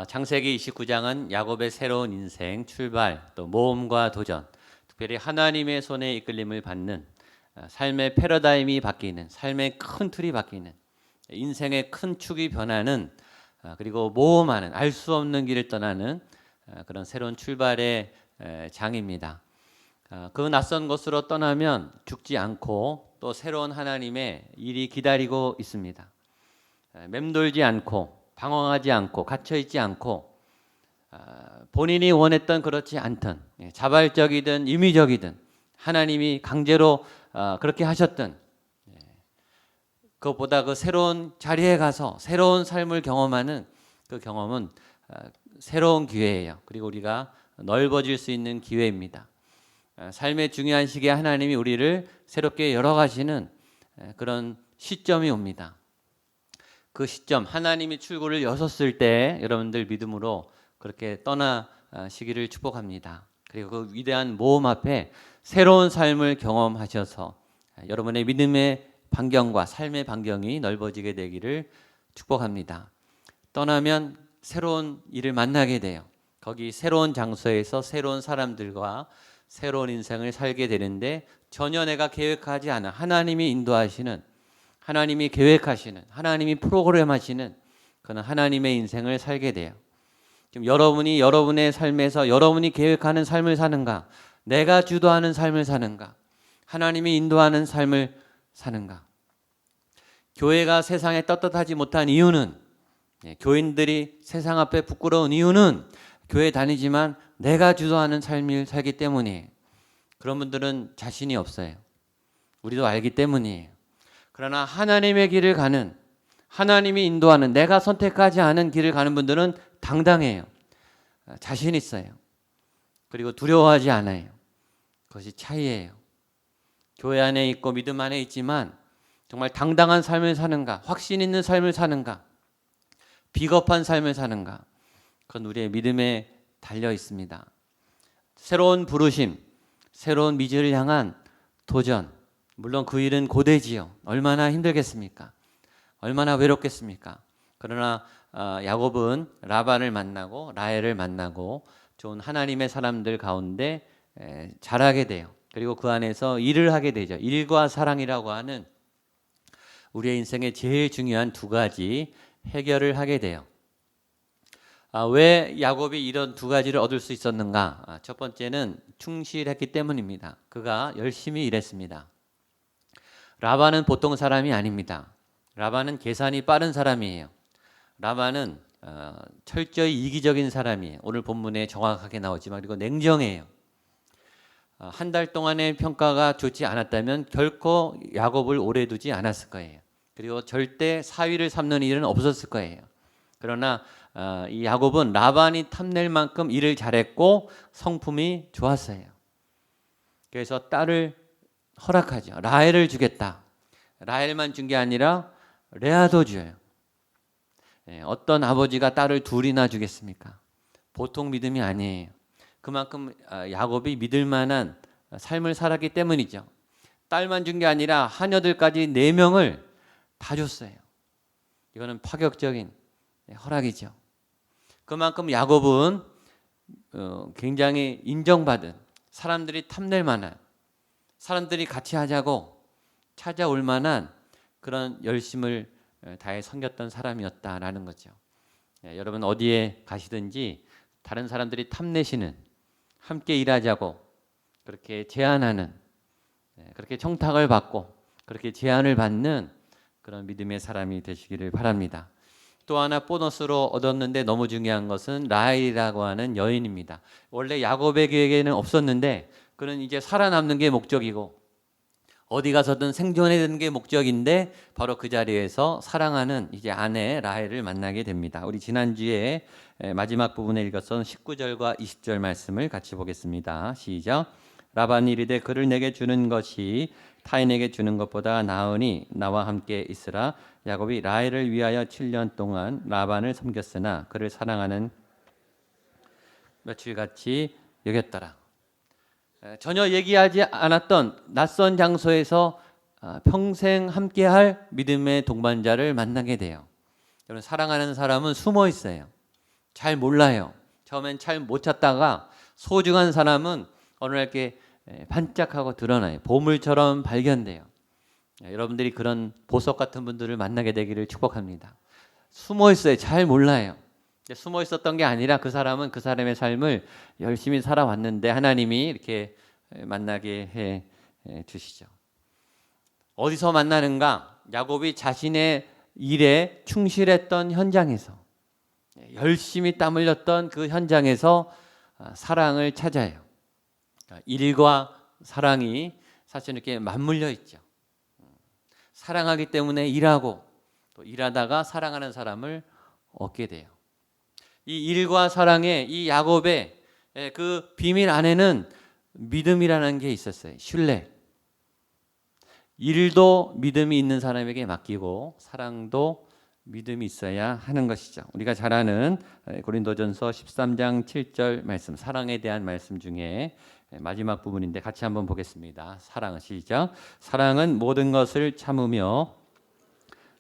창세기 29장은 야곱의 새로운 인생, 출발, 또 모험과 도전, 특별히 하나님의 손에 이끌림을 받는 삶의 패러다임이 바뀌는, 삶의 큰 틀이 바뀌는, 인생의 큰 축이 변하는, 그리고 모험하는, 알 수 없는 길을 떠나는 그런 새로운 출발의 장입니다. 그 낯선 곳으로 떠나면 죽지 않고 또 새로운 하나님의 일이 기다리고 있습니다. 맴돌지 않고 방황하지 않고 갇혀있지 않고 본인이 원했던 그렇지 않던, 자발적이든 임의적이든 하나님이 강제로 그렇게 하셨던, 그것보다 그 새로운 자리에 가서 새로운 삶을 경험하는 그 경험은 새로운 기회예요. 그리고 우리가 넓어질 수 있는 기회입니다. 삶의 중요한 시기에 하나님이 우리를 새롭게 열어가시는 그런 시점이 옵니다. 그 시점, 하나님이 출구를 여셨을 때 여러분들 믿음으로 그렇게 떠나시기를 축복합니다. 그리고 그 위대한 모험 앞에 새로운 삶을 경험하셔서 여러분의 믿음의 반경과 삶의 반경이 넓어지게 되기를 축복합니다. 떠나면 새로운 일을 만나게 돼요. 거기 새로운 장소에서 새로운 사람들과 새로운 인생을 살게 되는데 전혀 내가 계획하지 않은 하나님이 인도하시는, 하나님이 계획하시는, 하나님이 프로그램하시는 그런 하나님의 인생을 살게 돼요. 지금 여러분이 여러분의 삶에서 여러분이 계획하는 삶을 사는가, 내가 주도하는 삶을 사는가, 하나님이 인도하는 삶을 사는가. 교회가 세상에 떳떳하지 못한 이유는, 교인들이 세상 앞에 부끄러운 이유는 교회 다니지만 내가 주도하는 삶을 살기 때문이에요. 그런 분들은 자신이 없어요. 우리도 알기 때문이에요. 그러나 하나님의 길을 가는, 하나님이 인도하는, 내가 선택하지 않은 길을 가는 분들은 당당해요. 자신 있어요. 그리고 두려워하지 않아요. 그것이 차이예요. 교회 안에 있고 믿음 안에 있지만 정말 당당한 삶을 사는가, 확신 있는 삶을 사는가, 비겁한 삶을 사는가, 그건 우리의 믿음에 달려 있습니다. 새로운 부르심, 새로운 미지를 향한 도전, 물론 그 일은 고되지요. 얼마나 힘들겠습니까? 얼마나 외롭겠습니까? 그러나 야곱은 라반을 만나고 라헬을 만나고 좋은 하나님의 사람들 가운데 자라게 돼요. 그리고 그 안에서 일을 하게 되죠. 일과 사랑이라고 하는 우리의 인생의 제일 중요한 두 가지 해결을 하게 돼요. 왜 야곱이 이런 두 가지를 얻을 수 있었는가? 첫 번째는 충실했기 때문입니다. 그가 열심히 일했습니다. 라반은 보통 사람이 아닙니다. 라반은 계산이 빠른 사람이에요. 라반은 철저히 이기적인 사람이에요. 오늘 본문에 정확하게 나오지만, 그리고 냉정해요. 한 달 동안의 평가가 좋지 않았다면 결코 야곱을 오래 두지 않았을 거예요. 그리고 절대 사위를 삼는 일은 없었을 거예요. 그러나 이 야곱은 라반이 탐낼 만큼 일을 잘했고 성품이 좋았어요. 그래서 딸을 허락하죠. 라헬을 주겠다. 라헬만 준 게 아니라 레아도 줘요. 어떤 아버지가 딸을 둘이나 주겠습니까? 보통 믿음이 아니에요. 그만큼 야곱이 믿을 만한 삶을 살았기 때문이죠. 딸만 준 게 아니라 하녀들까지 4명을 다 줬어요. 이거는 파격적인 허락이죠. 그만큼 야곱은 굉장히 인정받은, 사람들이 탐낼 만한, 사람들이 같이 하자고 찾아올 만한 그런 열심을 다해 섬겼던 사람이었다라는 거죠. 여러분 어디에 가시든지 다른 사람들이 탐내시는, 함께 일하자고 그렇게 제안하는, 그렇게 청탁을 받고 그렇게 제안을 받는 그런 믿음의 사람이 되시기를 바랍니다. 또 하나 보너스로 얻었는데 너무 중요한 것은 라헬이라고 하는 여인입니다. 원래 야곱의 계획에는 없었는데 그는 이제 살아남는 게 목적이고 어디 가서든 생존해야 되는 게 목적인데 바로 그 자리에서 사랑하는 이제 아내 라헬을 만나게 됩니다. 우리 지난주에 마지막 부분에 읽었던 19절과 20절 말씀을 같이 보겠습니다. 시작. 라반이 이르되 그를 내게 주는 것이 타인에게 주는 것보다 나으니 나와 함께 있으라. 야곱이 라헬을 위하여 7년 동안 라반을 섬겼으나 그를 사랑하는 며칠같이 여겼더라. 전혀 얘기하지 않았던 낯선 장소에서 평생 함께할 믿음의 동반자를 만나게 돼요. 여러분 사랑하는 사람은 숨어 있어요. 잘 몰라요. 처음엔 잘 못 찾다가 소중한 사람은 어느 날 이렇게 반짝하고 드러나요. 보물처럼 발견돼요. 여러분들이 그런 보석 같은 분들을 만나게 되기를 축복합니다. 숨어 있어요. 잘 몰라요. 숨어 있었던 게 아니라 그 사람은 그 사람의 삶을 열심히 살아왔는데 하나님이 이렇게 만나게 해 주시죠. 어디서 만나는가? 야곱이 자신의 일에 충실했던 현장에서, 열심히 땀 흘렸던 그 현장에서 사랑을 찾아요. 일과 사랑이 사실 이렇게 맞물려 있죠. 사랑하기 때문에 일하고, 또 일하다가 사랑하는 사람을 얻게 돼요. 이 일과 사랑의 이 야곱의 그 비밀 안에는 믿음이라는 게 있었어요. 신뢰. 일도 믿음이 있는 사람에게 맡기고 사랑도 믿음이 있어야 하는 것이죠. 우리가 잘 아는 고린도전서 13장 7절 말씀, 사랑에 대한 말씀 중에 마지막 부분인데 같이 한번 보겠습니다. 사랑은 시작. 사랑은 모든 것을 참으며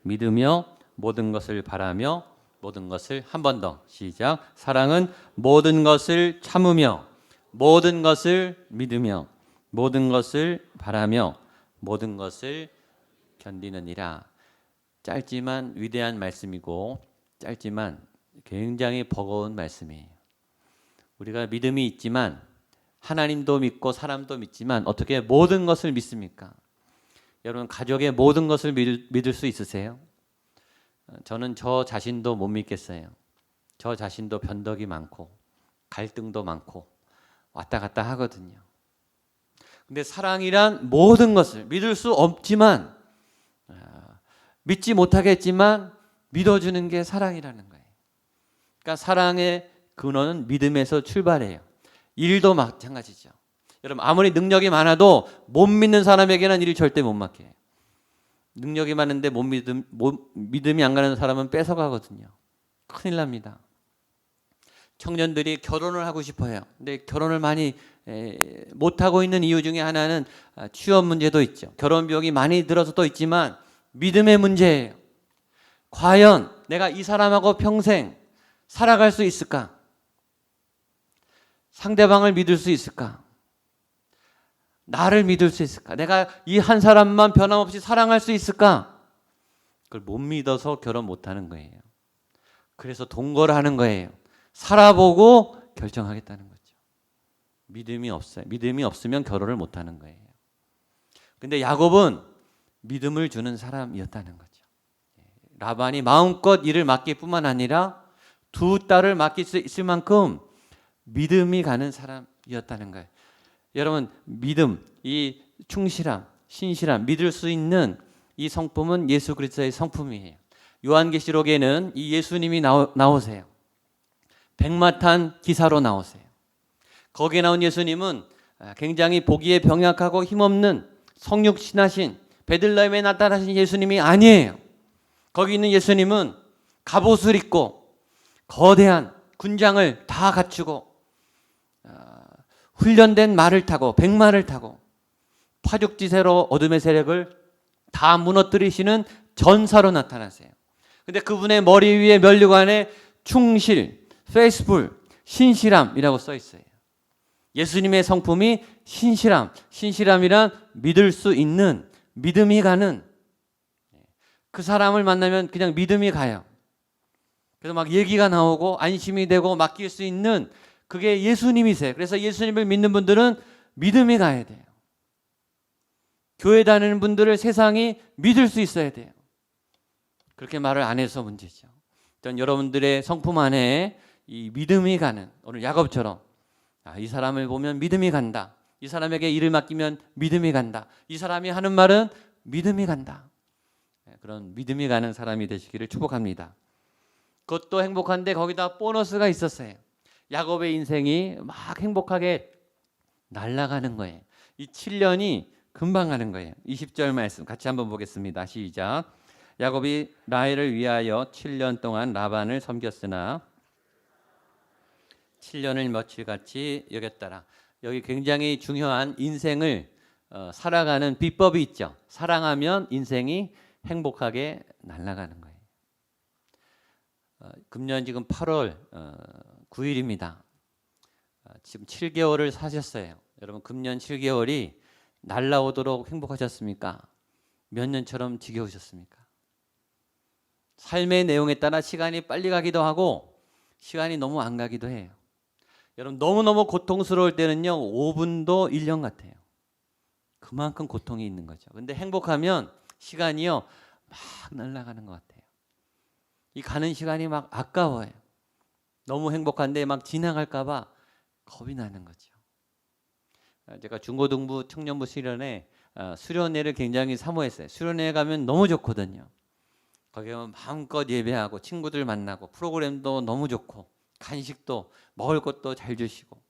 믿으며 모든 것을 바라며 모든 것을, 한 번 더 시작. 사랑은 모든 것을 참으며 모든 것을 믿으며 모든 것을 바라며 모든 것을 견디느니라. 짧지만 위대한 말씀이고 짧지만 굉장히 버거운 말씀이에요. 우리가 믿음이 있지만, 하나님도 믿고 사람도 믿지만 어떻게 모든 것을 믿습니까? 여러분, 가족의 모든 것을 믿을 수 있으세요? 저는 저 자신도 못 믿겠어요. 저 자신도 변덕이 많고 갈등도 많고 왔다 갔다 하거든요. 근데 사랑이란 모든 것을 믿을 수 없지만, 믿지 못하겠지만 믿어주는 게 사랑이라는 거예요. 그러니까 사랑의 근원은 믿음에서 출발해요. 일도 마찬가지죠. 여러분, 아무리 능력이 많아도 못 믿는 사람에게는 일을 절대 못 맡겨요. 능력이 많은데 믿음이 안 가는 사람은 뺏어가거든요. 큰일 납니다. 청년들이 결혼을 하고 싶어요. 근데 결혼을 많이 못하고 있는 이유 중에 하나는 취업 문제도 있죠. 결혼 비용이 많이 들어서 또 있지만 믿음의 문제예요. 과연 내가 이 사람하고 평생 살아갈 수 있을까? 상대방을 믿을 수 있을까? 나를 믿을 수 있을까? 내가 이 한 사람만 변함없이 사랑할 수 있을까? 그걸 못 믿어서 결혼 못하는 거예요. 그래서 동거를 하는 거예요. 살아보고 결정하겠다는 거죠. 믿음이 없어요. 믿음이 없으면 결혼을 못하는 거예요. 근데 야곱은 믿음을 주는 사람이었다는 거죠. 라반이 마음껏 일을 맡길 뿐만 아니라 두 딸을 맡길 수 있을 만큼 믿음이 가는 사람이었다는 거예요. 여러분, 믿음, 이 충실함, 신실함, 믿을 수 있는 이 성품은 예수 그리스도의 성품이에요. 요한계시록에는 이 예수님이 나오세요. 백마탄 기사로 나오세요. 거기에 나온 예수님은 굉장히 보기에 병약하고 힘없는 성육신하신 베들레헴에 나타나신 예수님이 아니에요. 거기 있는 예수님은 갑옷을 입고 거대한 군장을 다 갖추고 훈련된 말을 타고 백마를 타고 파죽지세로 어둠의 세력을 다 무너뜨리시는 전사로 나타나세요. 근데 그분의 머리 위에 면류관에 충실, 페이스풀, 신실함이라고 써 있어요. 예수님의 성품이 신실함, 신실함이란 믿을 수 있는, 믿음이 가는, 그 사람을 만나면 그냥 믿음이 가요. 그래서 막 얘기가 나오고 안심이 되고 맡길 수 있는, 그게 예수님이세요. 그래서 예수님을 믿는 분들은 믿음이 가야 돼요. 교회 다니는 분들을 세상이 믿을 수 있어야 돼요. 그렇게 말을 안 해서 문제죠. 전 여러분들의 성품 안에 이 믿음이 가는, 오늘 야곱처럼 이 사람을 보면 믿음이 간다. 이 사람에게 일을 맡기면 믿음이 간다. 이 사람이 하는 말은 믿음이 간다. 그런 믿음이 가는 사람이 되시기를 축복합니다. 그것도 행복한데 거기다 보너스가 있었어요. 야곱의 인생이 막 행복하게 날아가는 거예요. 이 7년이 금방 가는 거예요. 20절 말씀 같이 한번 보겠습니다. 시작. 야곱이 라헬을 위하여 7년 동안 라반을 섬겼으나 7년을 며칠같이 여겼더라. 여기 굉장히 중요한 인생을 살아가는 비법이 있죠. 사랑하면 인생이 행복하게 날아가는 거예요. 금년 지금 8월 9일입니다. 지금 7개월을 사셨어요. 여러분 금년 7개월이 날라오도록 행복하셨습니까? 몇 년처럼 지겨우셨습니까? 삶의 내용에 따라 시간이 빨리 가기도 하고 시간이 너무 안 가기도 해요. 여러분 너무너무 고통스러울 때는요 5분도 1년 같아요. 그만큼 고통이 있는 거죠. 근데 행복하면 시간이요 막 날아가는 것 같아요. 이 가는 시간이 막 아까워요. 너무 행복한데 막 지나갈까 봐 겁이 나는 거죠. 제가 중고등부 청년부 수련회 수련회를 굉장히 사모했어요. 수련회 가면 너무 좋거든요. 거기 가면 마음껏 예배하고 친구들 만나고 프로그램도 너무 좋고 간식도 먹을 것도 잘 주시고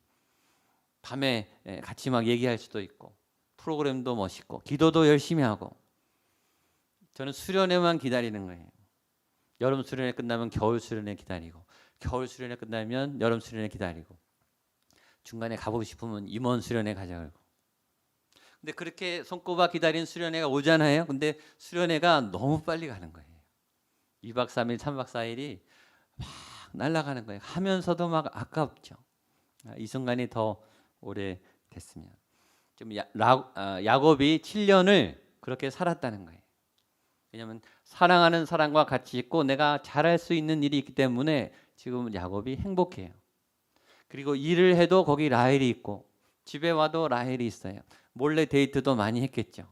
밤에 같이 막 얘기할 수도 있고 프로그램도 멋있고 기도도 열심히 하고 저는 수련회만 기다리는 거예요. 여름 수련회 끝나면 겨울 수련회 기다리고 겨울 수련회 끝나면 여름 수련회 기다리고 중간에 가보고 싶으면 임원 수련회 가자 그러고. 근데 그렇게 손꼽아 기다린 수련회가 오잖아요. 근데 수련회가 너무 빨리 가는 거예요. 2박 3일, 3박 4일이 막 날아가는 거예요. 하면서도 막 아깝죠. 이 순간이 더 오래 됐으면. 좀 야곱이 7년을 그렇게 살았다는 거예요. 왜냐하면 사랑하는 사람과 같이 있고 내가 잘할 수 있는 일이 있기 때문에 지금 야곱이 행복해요. 그리고 일을 해도 거기 라헬이 있고 집에 와도 라헬이 있어요. 몰래 데이트도 많이 했겠죠.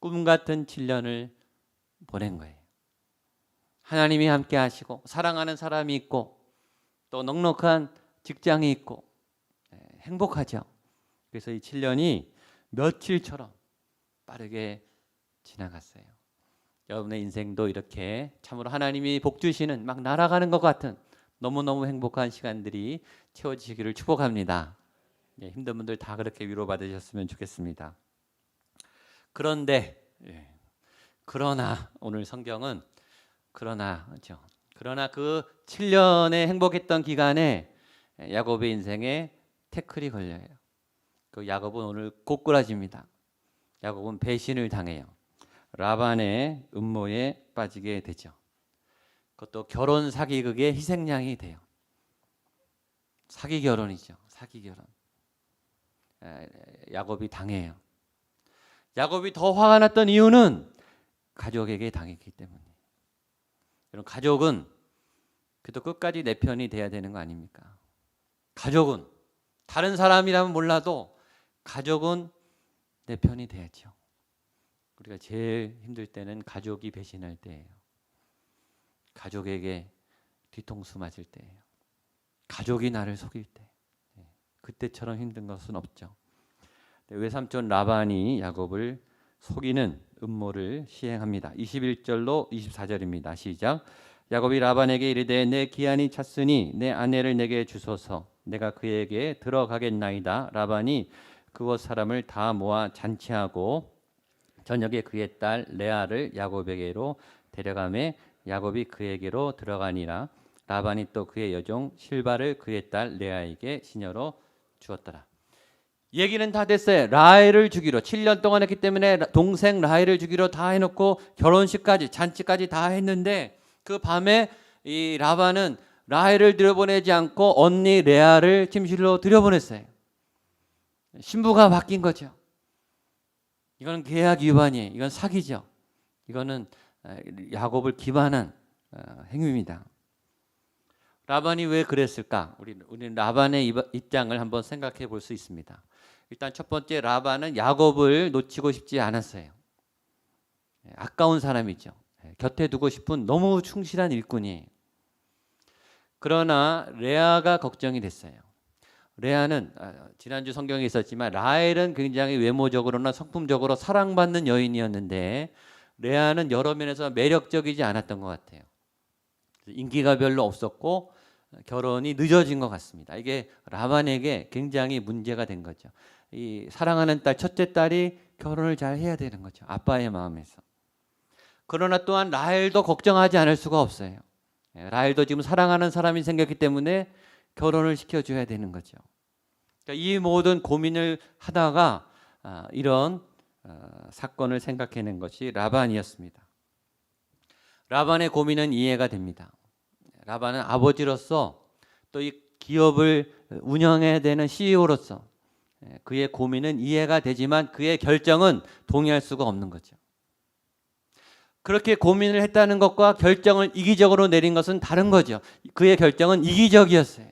꿈 같은 7년을 보낸 거예요. 하나님이 함께 하시고 사랑하는 사람이 있고 또 넉넉한 직장이 있고 행복하죠. 그래서 이 7년이 며칠처럼 빠르게 지나갔어요. 여러분의 인생도 이렇게 참으로 하나님이 복 주시는 막 날아가는 것 같은 너무너무 행복한 시간들이 채워지시기를 축복합니다. 힘든 분들 다 그렇게 위로받으셨으면 좋겠습니다. 그런데 그러나 오늘 성경은 그러나죠. 그러나 그 7년의 행복했던 기간에 야곱의 인생에 태클이 걸려요. 그 야곱은 오늘 꼬꾸라집니다. 야곱은 배신을 당해요. 라반의 음모에 빠지게 되죠. 그것도 결혼 사기극의 희생양이 돼요. 사기 결혼이죠. 사기 결혼. 야곱이 당해요. 야곱이 더 화가 났던 이유는 가족에게 당했기 때문이에요. 여러분 가족은 그래도 끝까지 내 편이 돼야 되는 거 아닙니까? 가족은 다른 사람이라면 몰라도 가족은 내 편이 돼야죠. 우리가 제일 힘들 때는 가족이 배신할 때예요. 가족에게 뒤통수 맞을 때예요. 가족이 나를 속일 때. 그때처럼 힘든 것은 없죠. 외삼촌 라반이 야곱을 속이는 음모를 시행합니다. 21절로 24절입니다. 시작. 야곱이 라반에게 이르되 내 기한이 찼으니 내 아내를 내게 주소서. 내가 그에게 들어가겠나이다. 라반이 그곳 사람을 다 모아 잔치하고 저녁에 그의 딸 레아를 야곱에게로 데려가매 야곱이 그에게로 들어가니라. 라반이 또 그의 여종 실바를 그의 딸 레아에게 시녀로 주었더라. 얘기는 다 됐어요. 라헬을 주기로 7년 동안 했기 때문에 동생 라헬을 주기로 다 해놓고 결혼식까지 잔치까지 다 했는데 그 밤에 이 라반은 라헬을 들여보내지 않고 언니 레아를 침실로 들여보냈어요. 신부가 바뀐 거죠. 이건 계약 위반이에요. 이건 사기죠. 이거는 야곱을 기반한 행위입니다. 라반이 왜 그랬을까? 우리는 라반의 입장을 한번 생각해 볼 수 있습니다. 일단 첫 번째 라반은 야곱을 놓치고 싶지 않았어요. 아까운 사람이죠. 곁에 두고 싶은 너무 충실한 일꾼이에요. 그러나 레아가 걱정이 됐어요. 레아는 지난주 성경에 있었지만 라헬은 굉장히 외모적으로나 성품적으로 사랑받는 여인이었는데 레아는 여러 면에서 매력적이지 않았던 것 같아요. 인기가 별로 없었고 결혼이 늦어진 것 같습니다. 이게 라반에게 굉장히 문제가 된 거죠. 이 사랑하는 딸, 첫째 딸이 결혼을 잘 해야 되는 거죠. 아빠의 마음에서. 그러나 또한 라헬도 걱정하지 않을 수가 없어요. 라헬도 지금 사랑하는 사람이 생겼기 때문에 결혼을 시켜줘야 되는 거죠. 그러니까 이 모든 고민을 하다가 이런 사건을 생각해낸 것이 라반이었습니다. 라반의 고민은 이해가 됩니다. 라반은 아버지로서 또 이 기업을 운영해야 되는 CEO로서 그의 고민은 이해가 되지만 그의 결정은 동의할 수가 없는 거죠. 그렇게 고민을 했다는 것과 결정을 이기적으로 내린 것은 다른 거죠. 그의 결정은 이기적이었어요.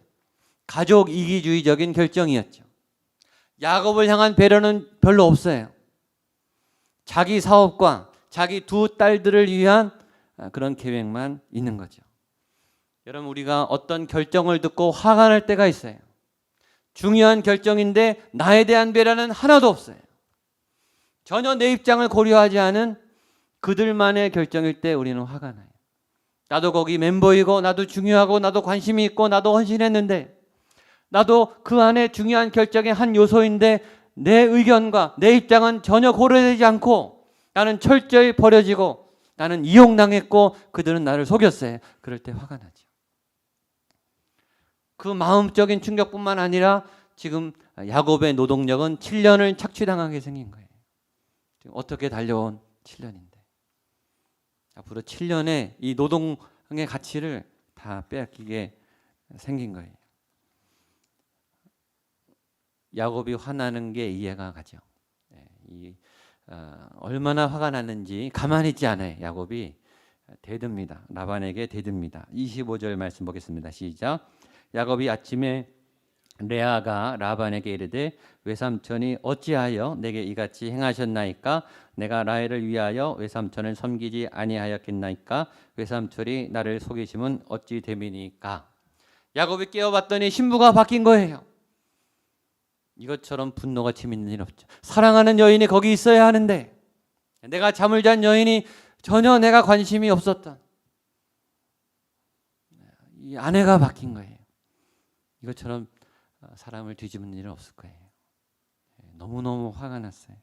가족 이기주의적인 결정이었죠. 야곱을 향한 배려는 별로 없어요. 자기 사업과 자기 두 딸들을 위한 그런 계획만 있는 거죠. 여러분, 우리가 어떤 결정을 듣고 화가 날 때가 있어요. 중요한 결정인데 나에 대한 배려는 하나도 없어요. 전혀 내 입장을 고려하지 않은 그들만의 결정일 때 우리는 화가 나요. 나도 거기 멤버이고 나도 중요하고 나도 관심이 있고 나도 헌신했는데 나도 그 안에 중요한 결정의 한 요소인데 내 의견과 내 입장은 전혀 고려되지 않고 나는 철저히 버려지고 나는 이용당했고 그들은 나를 속였어요. 그럴 때 화가 나죠. 그 마음적인 충격뿐만 아니라 지금 야곱의 노동력은 7년을 착취당하게 생긴 거예요. 지금 어떻게 달려온 7년인데 앞으로 7년의 이 노동의 가치를 다 빼앗기게 생긴 거예요. 야곱이 화나는 게 이해가 가죠. 얼마나 화가 났는지 가만히 있지 않아요. 야곱이 대듭니다. 라반에게 대듭니다. 25절 말씀 보겠습니다. 시작. 야곱이 아침에 레아가 라반에게 이르되 외삼촌이 어찌하여 내게 이같이 행하셨나이까? 내가 라헬을 위하여 외삼촌을 섬기지 아니하였겠나이까? 외삼촌이 나를 속이심은 어찌 됨이니까? 야곱이 깨어봤더니 신부가 바뀐 거예요. 이것처럼 분노가 치밀는 일 없죠. 사랑하는 여인이 거기 있어야 하는데 내가 잠을 잔 여인이 전혀 내가 관심이 없었던 이 아내가 바뀐 거예요. 이것처럼 사람을 뒤집는 일은 없을 거예요. 너무너무 화가 났어요.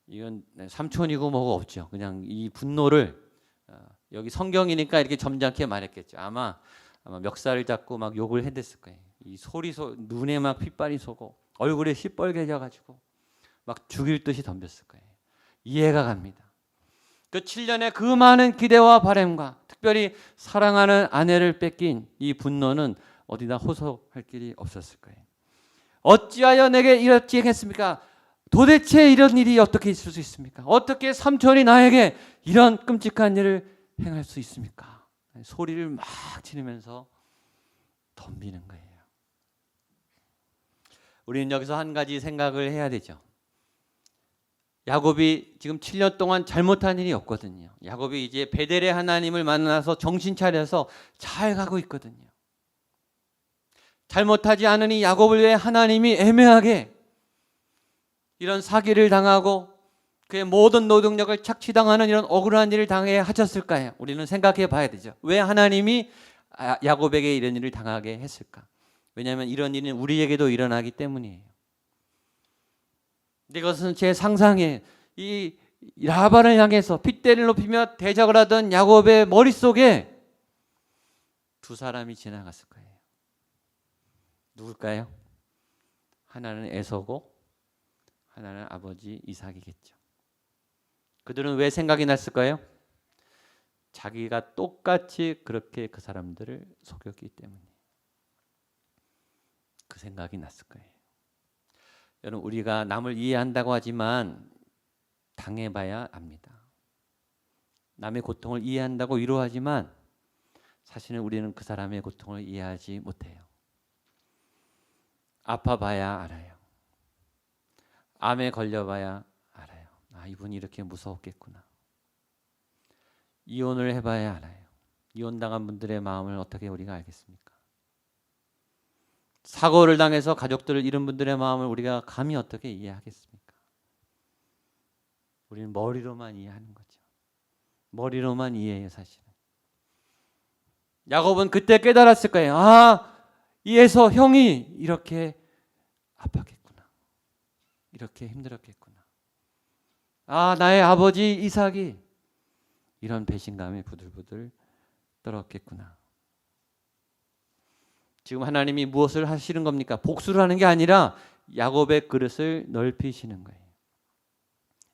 이건 삼촌이고 뭐고 없죠. 그냥 이 분노를 여기 성경이니까 이렇게 점잖게 말했겠죠. 아마 멱살을 잡고 막 욕을 해댔을 거예요. 이 눈에 막 핏발이 솟고 얼굴에 시뻘개져 가지고 막 죽일 듯이 덤볐을 거예요. 이해가 갑니다. 그 7년의 그 많은 기대와 바람과 특별히 사랑하는 아내를 뺏긴 이 분노는 어디다 호소할 길이 없었을 거예요. 어찌하여 내게 이렇게 했습니까? 도대체 이런 일이 어떻게 있을 수 있습니까? 어떻게 삼촌이 나에게 이런 끔찍한 일을 행할 수 있습니까? 소리를 막 지르면서 덤비는 거예요. 우리는 여기서 한 가지 생각을 해야 되죠. 야곱이 지금 7년 동안 잘못한 일이 없거든요. 야곱이 이제 베델의 하나님을 만나서 정신 차려서 잘 가고 있거든요. 잘못하지 않으니 야곱을 왜 하나님이 애매하게 이런 사기를 당하고 그의 모든 노동력을 착취당하는 이런 억울한 일을 당해 하셨을까요? 우리는 생각해 봐야 되죠. 왜 하나님이 야곱에게 이런 일을 당하게 했을까? 왜냐하면 이런 일은 우리에게도 일어나기 때문이에요. 이것은 제 상상에 이 라반을 향해서 핏대를 높이며 대적을 하던 야곱의 머릿속에 두 사람이 지나갔을 거예요. 누굴까요? 하나는 에서고 하나는 아버지 이삭이겠죠. 그들은 왜 생각이 났을까요? 자기가 똑같이 그렇게 그 사람들을 속였기 때문에 그 생각이 났을 거예요. 여러분, 우리가 남을 이해한다고 하지만 당해봐야 압니다. 남의 고통을 이해한다고 위로하지만 사실은 우리는 그 사람의 고통을 이해하지 못해요. 아파봐야 알아요. 암에 걸려봐야 알아요. 아, 이분이 이렇게 무서웠겠구나. 이혼을 해봐야 알아요. 이혼당한 분들의 마음을 어떻게 우리가 알겠습니까? 사고를 당해서 가족들을 잃은 분들의 마음을 우리가 감히 어떻게 이해하겠습니까? 우리는 머리로만 이해하는 거죠. 머리로만 이해해요, 사실은. 야곱은 그때 깨달았을 거예요. 아, 이에서 형이 이렇게 아팠겠구나. 이렇게 힘들었겠구나. 아, 나의 아버지 이삭이 이런 배신감에 부들부들 떨었겠구나. 지금 하나님이 무엇을 하시는 겁니까? 복수를 하는 게 아니라 야곱의 그릇을 넓히시는 거예요.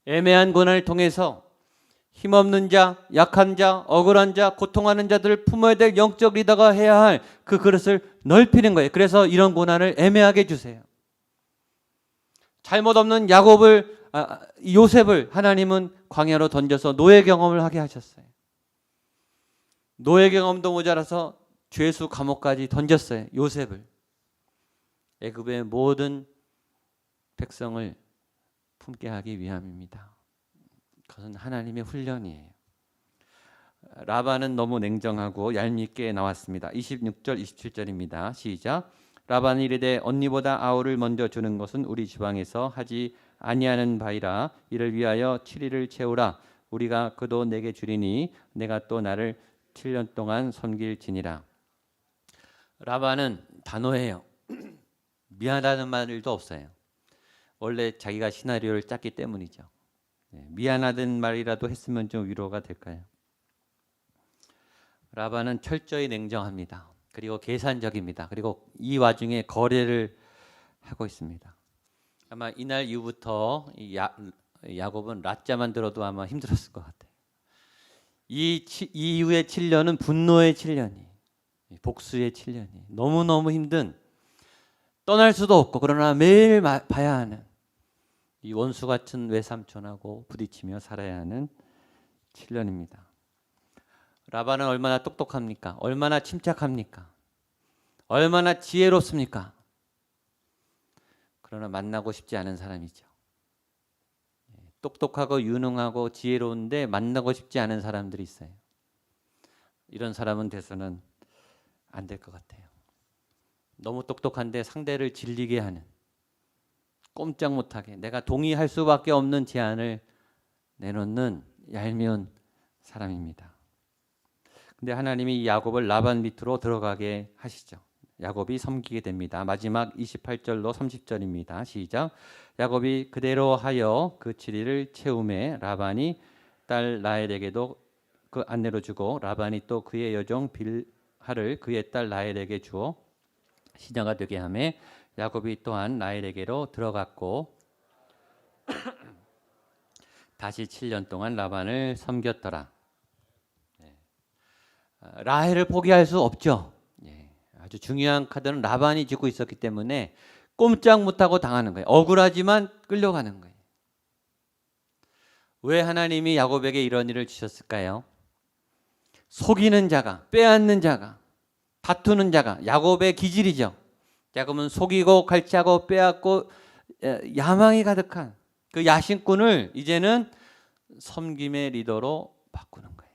애매한 고난을 통해서 힘없는 자, 약한 자, 억울한 자, 고통하는 자들을 품어야 될 영적 리더가 해야 할 그 그릇을 넓히는 거예요. 그래서 이런 고난을 애매하게 주세요. 잘못 없는 요셉을 하나님은 광야로 던져서 노예 경험을 하게 하셨어요. 노예 경험도 모자라서 죄수 감옥까지 던졌어요. 요셉을. 애굽의 모든 백성을 품게 하기 위함입니다. 그것은 하나님의 훈련이에요. 라반은 너무 냉정하고 얄밉게 나왔습니다. 26절 27절입니다. 시작. 라반이 이르되 언니보다 아우를 먼저 주는 것은 우리 지방에서 하지 아니하는 바이라. 이를 위하여 7일을 채우라. 우리가 그도 내게 주리니 내가 또 나를 7년 동안 섬길지니라. 라반은 단호해요. 미안하다는 말도 없어요. 원래 자기가 시나리오를 짰기 때문이죠. 미안하다는 말이라도 했으면 좀 위로가 될까요? 라반은 철저히 냉정합니다. 그리고 계산적입니다. 그리고 이 와중에 거래를 하고 있습니다. 아마 이날 이후부터 야곱은 라자만 들어도 아마 힘들었을 것 같아요. 이 이후의 7년은 분노의 7년이, 복수의 7년이, 너무너무 힘든, 떠날 수도 없고 그러나 매일 봐야 하는 이 원수 같은 외삼촌하고 부딪히며 살아야 하는 7년입니다. 라반은 얼마나 똑똑합니까? 얼마나 침착합니까? 얼마나 지혜롭습니까? 그러나 만나고 싶지 않은 사람이죠. 똑똑하고 유능하고 지혜로운데 만나고 싶지 않은 사람들이 있어요. 이런 사람은 돼서는 안 될 것 같아요. 너무 똑똑한데 상대를 질리게 하는, 꼼짝 못하게 내가 동의할 수밖에 없는 제안을 내놓는 얄미운 사람입니다. 근데 하나님이 야곱을 라반 밑으로 들어가게 하시죠. 야곱이 섬기게 됩니다. 마지막 28절로 30절입니다. 시작. 야곱이 그대로 하여 그 7일을 채우매 라반이 딸 라헬에게도 그 안내로 주고 라반이 또 그의 여종 빌하를 그의 딸 라헬에게 주어 시녀가 되게 하매 야곱이 또한 라헬에게로 들어갔고 다시 7년 동안 라반을 섬겼더라. 라헬을 포기할 수 없죠. 아주 중요한 카드는 라반이 쥐고 있었기 때문에 꼼짝 못하고 당하는 거예요. 억울하지만 끌려가는 거예요. 왜 하나님이 야곱에게 이런 일을 주셨을까요? 속이는 자가, 빼앗는 자가, 다투는 자가 야곱의 기질이죠. 야곱은 속이고 갈취하고 빼앗고 야망이 가득한 그 야심꾼을 이제는 섬김의 리더로 바꾸는 거예요.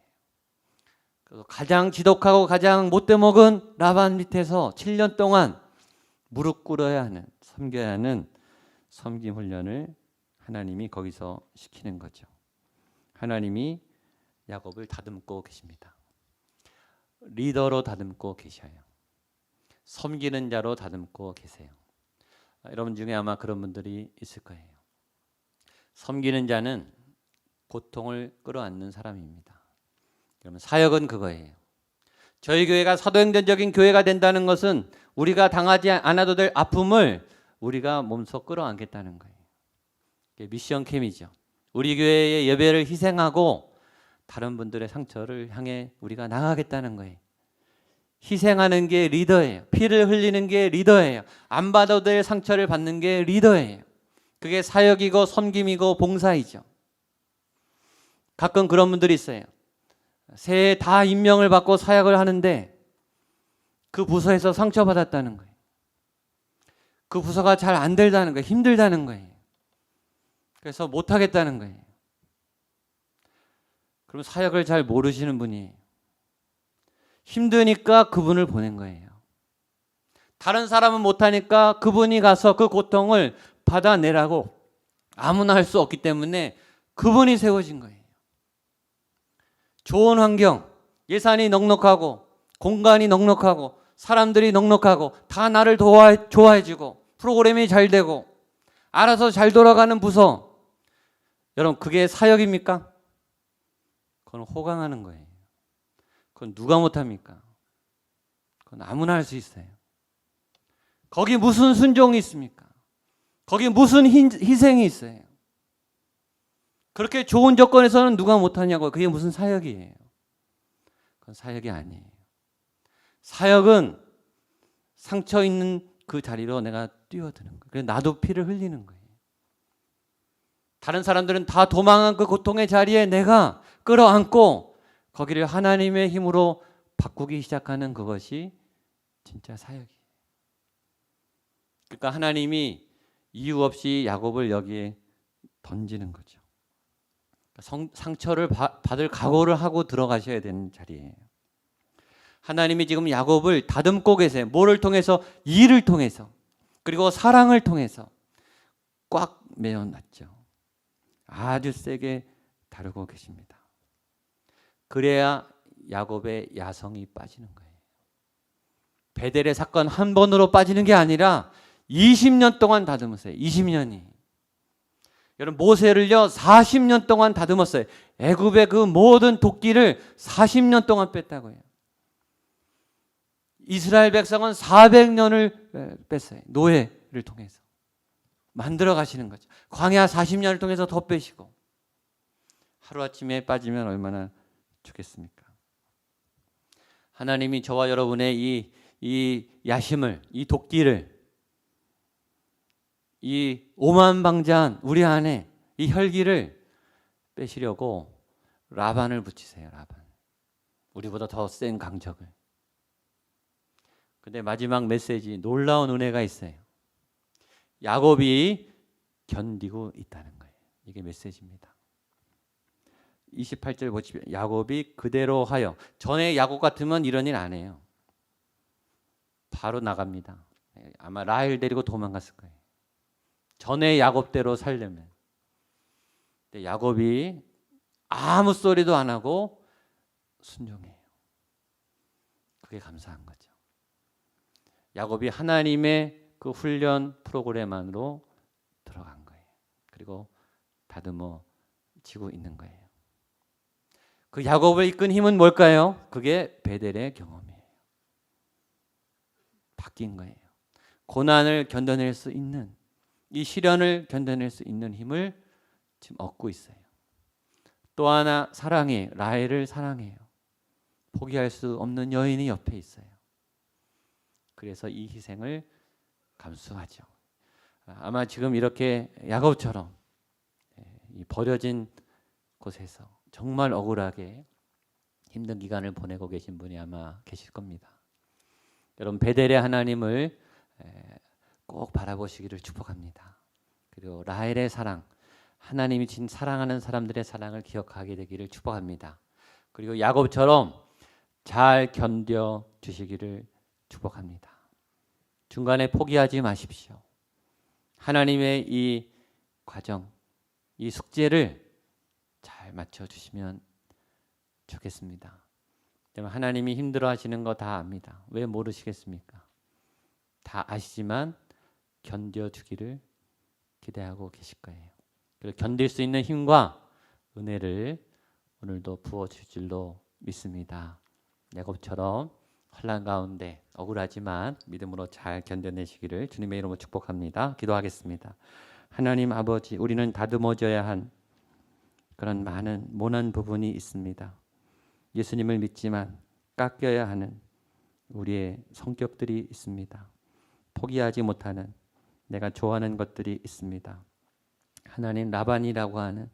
그래서 가장 지독하고 가장 못돼 먹은 라반 밑에서 7년 동안 무릎 꿇어야 하는, 섬겨야 하는 섬김 훈련을 하나님이 거기서 시키는 거죠. 하나님이 야곱을 다듬고 계십니다. 리더로 다듬고 계셔요. 섬기는 자로 다듬고 계세요. 여러분 중에 아마 그런 분들이 있을 거예요. 섬기는 자는 고통을 끌어안는 사람입니다. 그러면 사역은 그거예요. 저희 교회가 사도행전적인 교회가 된다는 것은 우리가 당하지 않아도 될 아픔을 우리가 몸소 끌어안겠다는 거예요. 미션 캠이죠. 우리 교회의 예배를 희생하고 다른 분들의 상처를 향해 우리가 나가겠다는 거예요. 희생하는 게 리더예요. 피를 흘리는 게 리더예요. 안 받아도 될 상처를 받는 게 리더예요. 그게 사역이고 섬김이고 봉사이죠. 가끔 그런 분들이 있어요. 새해 다 임명을 받고 사역을 하는데 그 부서에서 상처받았다는 거예요. 그 부서가 잘 안 된다는 거예요. 힘들다는 거예요. 그래서 못하겠다는 거예요. 그럼 사역을 잘 모르시는 분이 힘드니까 그분을 보낸 거예요. 다른 사람은 못하니까 그분이 가서 그 고통을 받아내라고 아무나 할 수 없기 때문에 그분이 세워진 거예요. 좋은 환경, 예산이 넉넉하고 공간이 넉넉하고 사람들이 넉넉하고 다 나를 좋아해주고 프로그램이 잘 되고 알아서 잘 돌아가는 부서. 여러분 그게 사역입니까? 그건 호강하는 거예요. 그건 누가 못합니까? 그건 아무나 할 수 있어요. 거기 무슨 순종이 있습니까? 거기 무슨 희생이 있어요? 그렇게 좋은 조건에서는 누가 못하냐고요. 그게 무슨 사역이에요. 그건 사역이 아니에요. 사역은 상처 있는 그 자리로 내가 뛰어드는 거예요. 그래서 나도 피를 흘리는 거예요. 다른 사람들은 다 도망한 그 고통의 자리에 내가 끌어안고 거기를 하나님의 힘으로 바꾸기 시작하는 그것이 진짜 사역이에요. 그러니까 하나님이 이유 없이 야곱을 여기에 던지는 거죠. 상처를 받을 각오를 하고 들어가셔야 되는 자리예요. 하나님이 지금 야곱을 다듬고 계세요. 뭐를 통해서? 일을 통해서, 그리고 사랑을 통해서 꽉 메어놨죠. 아주 세게 다루고 계십니다. 그래야 야곱의 야성이 빠지는 거예요. 베델의 사건 한 번으로 빠지는 게 아니라 20년 동안 다듬었어요. 20년이. 여러분, 모세를요 40년 동안 다듬었어요. 애굽의 그 모든 도끼를 40년 동안 뺐다고 해요. 이스라엘 백성은 400년을 뺐어요. 노예를 통해서 만들어 가시는 거죠. 광야 40년을 통해서 더 빼시고, 하루아침에 빠지면 얼마나 좋겠습니까? 하나님이 저와 여러분의 이 야심을, 이 도끼를, 이 오만방자한 우리 안에 이 혈기를 빼시려고 라반을 붙이세요. 라반. 우리보다 더 센 강적을. 근데 마지막 메시지, 놀라운 은혜가 있어요. 야곱이 견디고 있다는 거예요. 이게 메시지입니다. 28절 보시면 야곱이 그대로 하여. 전에 야곱 같으면 이런 일 안 해요. 바로 나갑니다. 아마 라헬 데리고 도망갔을 거예요. 전에 야곱대로 살려면. 근데 야곱이 아무 소리도 안 하고 순종해요. 그게 감사한 거죠. 야곱이 하나님의 그 훈련 프로그램 안으로 들어간 거예요. 그리고 다듬어지고 있는 거예요. 그 야곱을 이끈 힘은 뭘까요? 그게 베델의 경험이에요. 바뀐 거예요. 고난을 견뎌낼 수 있는, 이 시련을 견뎌낼 수 있는 힘을 지금 얻고 있어요. 또 하나 사랑해, 라헬을 사랑해요. 포기할 수 없는 여인이 옆에 있어요. 그래서 이 희생을 감수하죠. 아마 지금 이렇게 야곱처럼 이 버려진 곳에서 정말 억울하게 힘든 기간을 보내고 계신 분이 아마 계실 겁니다. 여러분, 베델의 하나님을 꼭 바라보시기를 축복합니다. 그리고 라헬의 사랑, 하나님이 진 사랑하는 사람들의 사랑을 기억하게 되기를 축복합니다. 그리고 야곱처럼 잘 견뎌 주시기를 축복합니다. 중간에 포기하지 마십시오. 하나님의 이 과정, 이 숙제를 잘 맞춰주시면 좋겠습니다. 하나님이 힘들어하시는 거 다 압니다. 왜 모르시겠습니까? 다 아시지만 견뎌주기를 기대하고 계실 거예요. 그리고 견딜 수 있는 힘과 은혜를 오늘도 부어주실 줄로 믿습니다. 야곱처럼 환난 가운데 억울하지만 믿음으로 잘 견뎌내시기를 주님의 이름으로 축복합니다. 기도하겠습니다. 하나님 아버지, 우리는 다듬어져야 한 그런 많은 모난 부분이 있습니다. 예수님을 믿지만 깎여야 하는 우리의 성격들이 있습니다. 포기하지 못하는 내가 좋아하는 것들이 있습니다. 하나님, 라반이라고 하는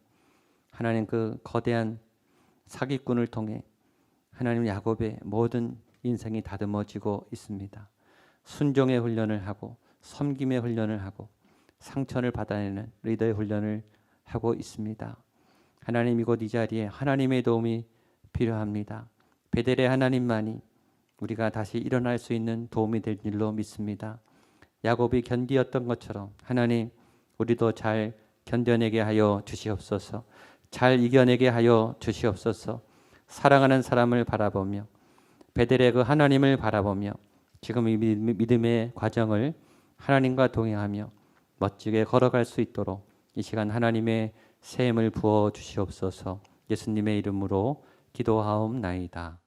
하나님 그 거대한 사기꾼을 통해 하나님 야곱의 모든 인생이 다듬어지고 있습니다. 순종의 훈련을 하고 섬김의 훈련을 하고 상처를 받아내는 리더의 훈련을 하고 있습니다. 하나님, 이곳 이 자리에 하나님의 도움이 필요합니다. 베델의 하나님만이 우리가 다시 일어날 수 있는 도움이 될 줄로 믿습니다. 야곱이 견디었던 것처럼 하나님, 우리도 잘 견뎌내게 하여 주시옵소서. 잘 이겨내게 하여 주시옵소서. 사랑하는 사람을 바라보며 베델의 그 하나님을 바라보며 지금 이 믿음의 과정을 하나님과 동행하며 멋지게 걸어갈 수 있도록 이 시간 하나님의 새 힘을 부어 주시옵소서. 예수님의 이름으로 기도하옵나이다.